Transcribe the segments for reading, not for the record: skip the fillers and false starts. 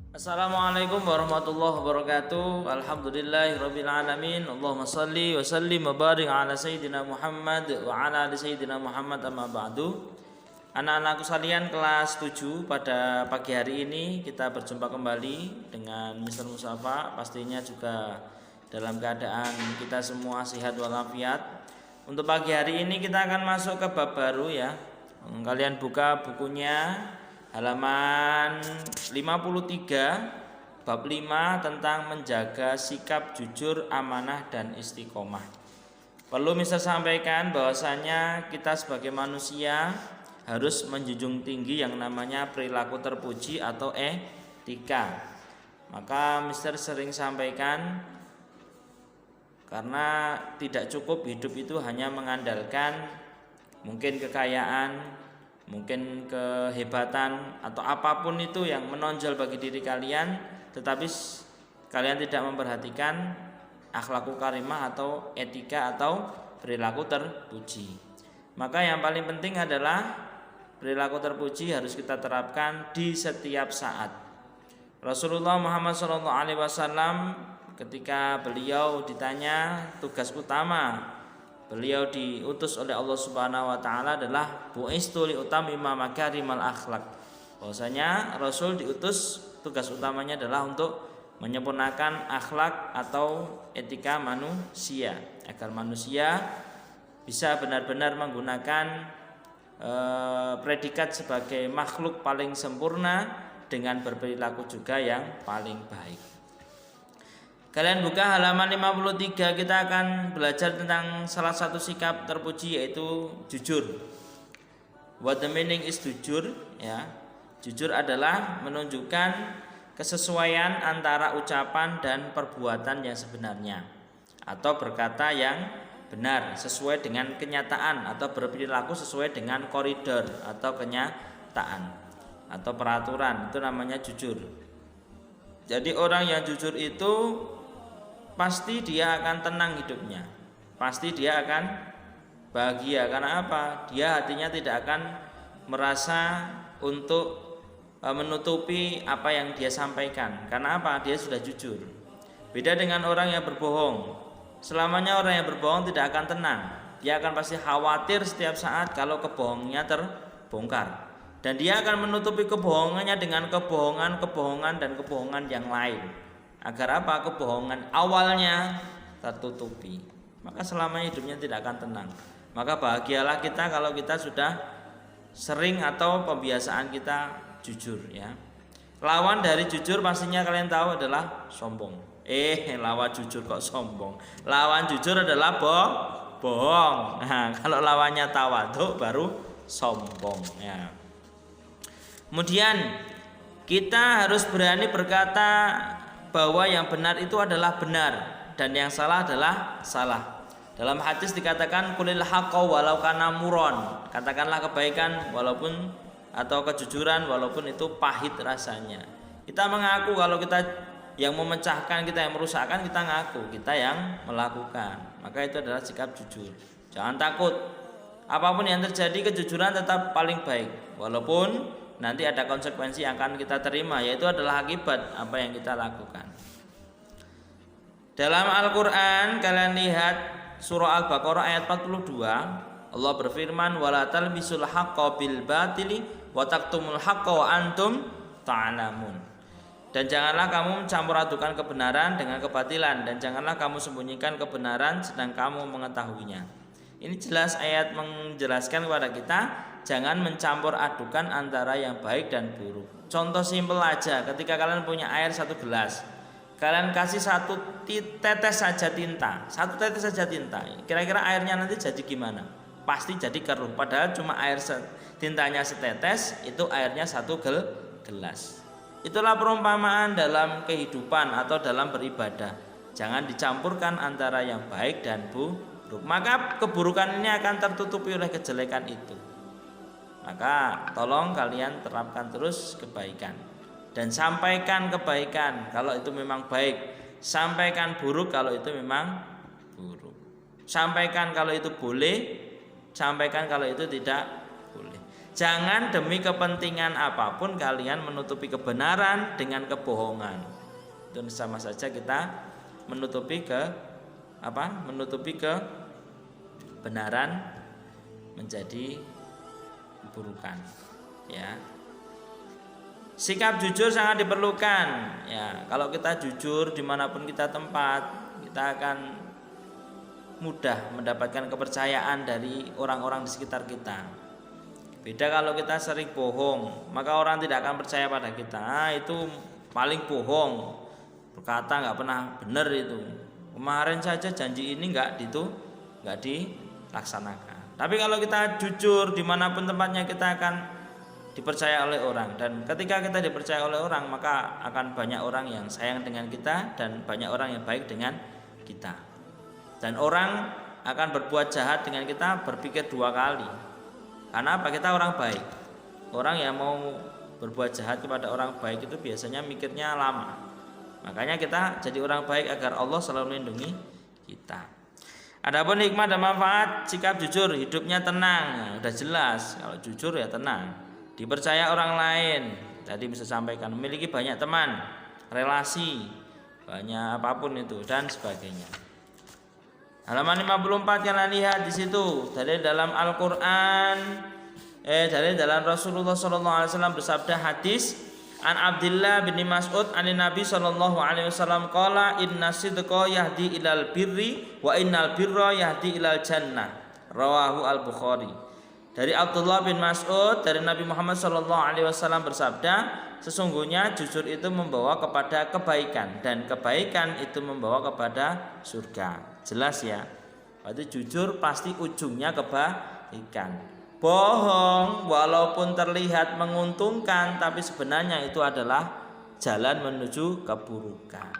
Assalamualaikum warahmatullahi wabarakatuh. Alhamdulillahirabbil alamin. Allahumma shalli wa sallim wa barik ala sayyidina Muhammad wa ala ali sayyidina Muhammad amma ba'du. Anak-anakku sekalian kelas 7, pada pagi hari ini kita berjumpa kembali dengan Mr. Musafa. Pastinya juga dalam keadaan kita semua sehat walafiat. Untuk pagi hari ini kita akan masuk ke bab baru ya. Kalian buka bukunya halaman 53, bab 5 tentang menjaga sikap jujur, amanah dan istiqomah. Perlu Mister sampaikan bahwasanya kita sebagai manusia harus menjunjung tinggi yang namanya perilaku terpuji atau etika. Maka Mister sering sampaikan, karena tidak cukup hidup itu hanya mengandalkan mungkin kekayaan, mungkin kehebatan atau apapun itu yang menonjol bagi diri kalian, tetapi kalian tidak memperhatikan akhlakul karimah atau etika atau perilaku terpuji. Maka yang paling penting adalah perilaku terpuji harus kita terapkan di setiap saat. Rasulullah Muhammad SAW ketika beliau ditanya tugas utama, beliau diutus oleh Allah Subhanahu wa taala adalah bu'istu li utammima makarimal akhlak. Bahwasanya Rasul diutus, tugas utamanya adalah untuk menyempurnakan akhlak atau etika manusia, agar manusia bisa benar-benar menggunakan predikat sebagai makhluk paling sempurna dengan berperilaku juga yang paling baik. Kalian buka halaman 53, kita akan belajar tentang salah satu sikap terpuji, yaitu jujur. What the meaning is jujur ya. Jujur adalah menunjukkan kesesuaian antara ucapan dan perbuatan yang sebenarnya, atau berkata yang benar sesuai dengan kenyataan, atau berperilaku sesuai dengan koridor atau kenyataan atau peraturan. Itu namanya jujur. Jadi orang yang jujur itu pasti dia akan tenang hidupnya, pasti dia akan bahagia. Karena apa? Dia hatinya tidak akan merasa untuk menutupi apa yang dia sampaikan. Karena apa? Dia sudah jujur. Beda dengan orang yang berbohong. Selamanya orang yang berbohong tidak akan tenang. Dia akan pasti khawatir setiap saat kalau kebohongannya terbongkar, dan dia akan menutupi kebohongannya dengan kebohongan dan kebohongan yang lain, agar apa? Kebohongan awalnya tertutupi. Maka selamanya hidupnya tidak akan tenang. Maka bahagialah kita kalau kita sudah sering atau pembiasaan kita jujur ya. Lawan dari jujur pastinya kalian tahu adalah sombong. Lawan jujur kok sombong. Lawan jujur adalah bohong. Nah, kalau lawannya tawadhu baru sombong ya. Kemudian kita harus berani berkata bahwa yang benar itu adalah benar dan yang salah adalah salah. Dalam hadis dikatakan qulil haqqa walau kana muron. Katakanlah kebaikan walaupun atau kejujuran walaupun itu pahit rasanya. Kita mengaku kalau kita yang memecahkan, kita yang merusakkan, kita ngaku kita yang melakukan. Maka itu adalah sikap jujur. Jangan takut. Apapun yang terjadi, kejujuran tetap paling baik. Walaupun nanti ada konsekuensi yang akan kita terima, yaitu adalah akibat apa yang kita lakukan. Dalam Al-Quran kalian lihat surah Al-Baqarah ayat 42, Allah berfirman, wala talbisul haqqa bil batili wa taktumul haqqa wa antum ta'lamun. Dan janganlah kamu mencampur adukan kebenaran dengan kebatilan, dan janganlah kamu sembunyikan kebenaran sedang kamu mengetahuinya. Ini jelas ayat menjelaskan kepada kita jangan mencampur adukan antara yang baik dan buruk. Contoh simpel aja, ketika kalian punya air 1 gelas, kalian kasih 1 tetes saja tinta, 1 tetes saja tinta, kira-kira airnya nanti jadi gimana? Pasti jadi keruh. Padahal cuma air tintanya setetes, itu airnya 1 gelas. Itulah perumpamaan dalam kehidupan atau dalam beribadah. Jangan dicampurkan antara yang baik dan buruk, maka keburukan ini akan tertutupi oleh kejelekan itu. Maka tolong kalian terapkan terus kebaikan, dan sampaikan kebaikan kalau itu memang baik, sampaikan buruk kalau itu memang buruk. Sampaikan kalau itu boleh, sampaikan kalau itu tidak boleh. Jangan demi kepentingan apapun kalian menutupi kebenaran dengan kebohongan. Itu sama saja kita menutupi kebenaran menjadi keburukan. Ya. Sikap jujur sangat diperlukan. Ya, kalau kita jujur dimanapun kita tempat, kita akan mudah mendapatkan kepercayaan dari orang-orang di sekitar kita. Beda kalau kita sering bohong, maka orang tidak akan percaya pada kita. Itu paling bohong, berkata nggak pernah benar itu. Kemarin saja janji ini nggak dilaksanakan. Tapi kalau kita jujur dimanapun tempatnya, kita akan dipercaya oleh orang, dan ketika kita dipercaya oleh orang, maka akan banyak orang yang sayang dengan kita dan banyak orang yang baik dengan kita. Dan orang akan berbuat jahat dengan kita berpikir dua kali. Karena apa? Kita orang baik. Orang yang mau berbuat jahat kepada orang baik itu biasanya mikirnya lama. Makanya kita jadi orang baik agar Allah selalu melindungi kita. Adapun hikmah dan manfaat sikap jujur, hidupnya tenang. Nah, udah jelas, kalau jujur ya tenang. Dipercaya orang lain, tadi bisa sampaikan, memiliki banyak teman, relasi, banyak apapun itu dan sebagainya. Halaman 54 kalian lihat di situ, dari dalam Al-Qur'an, dari dalam Rasulullah SAW bersabda hadis an Abdullah bin Mas'ud an Nabi sallallahu alaihi wasallam qala inna sidqa yahdi ilal birri wa innal birra yahdi ilal jannah. Rawahu Al-Bukhari. Dari Abdullah bin Mas'ud dari Nabi Muhammad SAW bersabda, sesungguhnya jujur itu membawa kepada kebaikan dan kebaikan itu membawa kepada surga. Jelas ya. Berarti jujur pasti ujungnya kebaikan. Bohong walaupun terlihat menguntungkan, tapi sebenarnya itu adalah jalan menuju keburukan.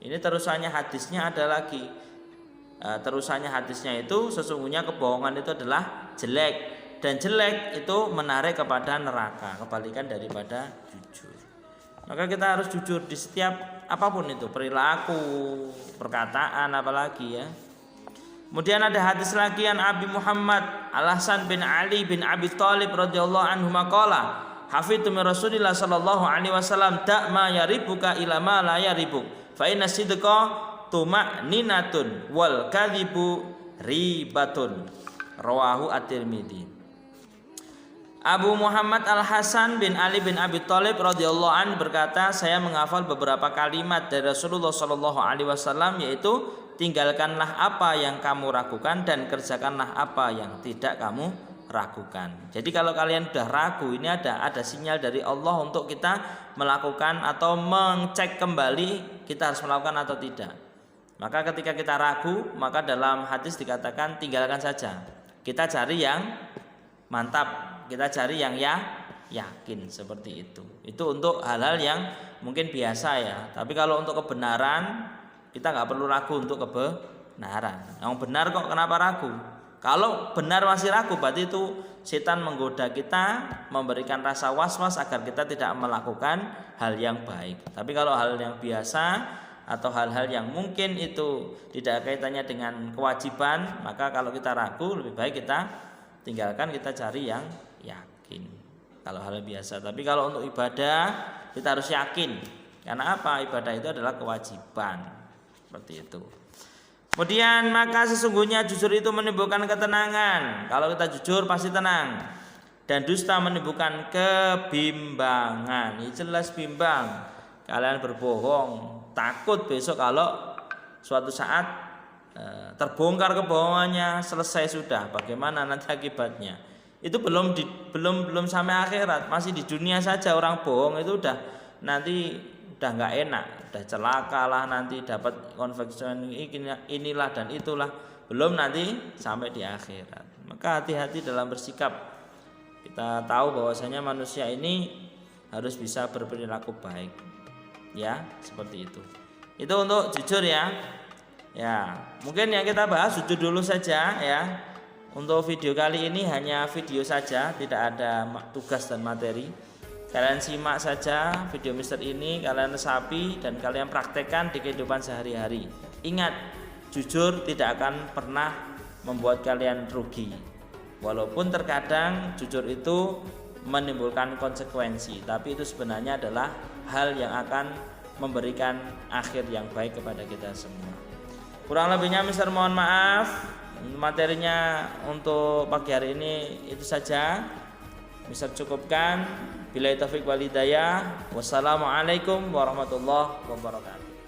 Ini terusannya hadisnya ada lagi. Terusannya hadisnya itu sesungguhnya kebohongan itu adalah jelek, dan jelek itu menarik kepada neraka, kebalikan daripada jujur. Maka kita harus jujur di setiap apapun itu, perilaku, perkataan, apalagi ya. Kemudian ada hadis lagi an Abi Muhammad Al-Hasan bin Ali bin Abi Thalib radhiyallahu anhu maqala hafidtu min Rasulillah sallallahu alaihi wasallam da ma yaribuka ila ma la yaribuk fa inna sidqa tuma'ninatun wal kadhibu ribatun. Rawahu At-Tirmidzi. Abu Muhammad Al-Hasan bin Ali bin Abi Thalib radhiyallahu an berkata, saya menghafal beberapa kalimat dari Rasulullah sallallahu alaihi wasallam, yaitu tinggalkanlah apa yang kamu ragukan dan kerjakanlah apa yang tidak kamu ragukan. Jadi kalau kalian sudah ragu, ini ada sinyal dari Allah untuk kita melakukan atau mengecek kembali kita harus melakukan atau tidak. Maka ketika kita ragu, maka dalam hadis dikatakan tinggalkan saja. Kita cari yang mantap, kita cari yang yakin, seperti itu. Itu untuk hal-hal yang mungkin biasa ya. Tapi kalau untuk kebenaran, kita nggak perlu ragu untuk kebenaran. Yang benar kok kenapa ragu? Kalau benar masih ragu, berarti itu setan menggoda kita, memberikan rasa was-was agar kita tidak melakukan hal yang baik. Tapi kalau hal yang biasa atau hal-hal yang mungkin itu tidak kaitannya dengan kewajiban, maka kalau kita ragu lebih baik kita tinggalkan, kita cari yang yakin. Kalau hal biasa. Tapi kalau untuk ibadah kita harus yakin. Karena apa? Ibadah itu adalah kewajiban. Seperti itu. Kemudian maka sesungguhnya jujur itu menimbulkan ketenangan. Kalau kita jujur pasti tenang. Dan dusta menimbulkan kebimbangan. Ini jelas bimbang. Kalian berbohong, takut besok kalau suatu saat terbongkar kebohongannya, selesai sudah, bagaimana nanti akibatnya. Itu belum sampai akhirat, masih di dunia saja orang bohong itu nanti udah nggak enak, udah celaka lah, nanti dapat konveksian inilah dan itulah, belum nanti sampai di akhirat. Maka hati-hati dalam bersikap. Kita tahu bahwasanya manusia ini harus bisa berperilaku baik. Ya, seperti itu. Itu untuk jujur ya. Ya, mungkin yang kita bahas jujur dulu saja ya. Untuk video kali ini hanya video saja, tidak ada tugas dan materi. Kalian simak saja video Mister ini, kalian resapi dan kalian praktekkan di kehidupan sehari-hari. Ingat, jujur tidak akan pernah membuat kalian rugi. Walaupun terkadang jujur itu menimbulkan konsekuensi, tapi itu sebenarnya adalah hal yang akan memberikan akhir yang baik kepada kita semua. Kurang lebihnya Mister mohon maaf. Materinya untuk pagi hari ini itu saja. Mister cukupkan. Billahi taufik wal hidayah. Wassalamualaikum warahmatullahi wabarakatuh.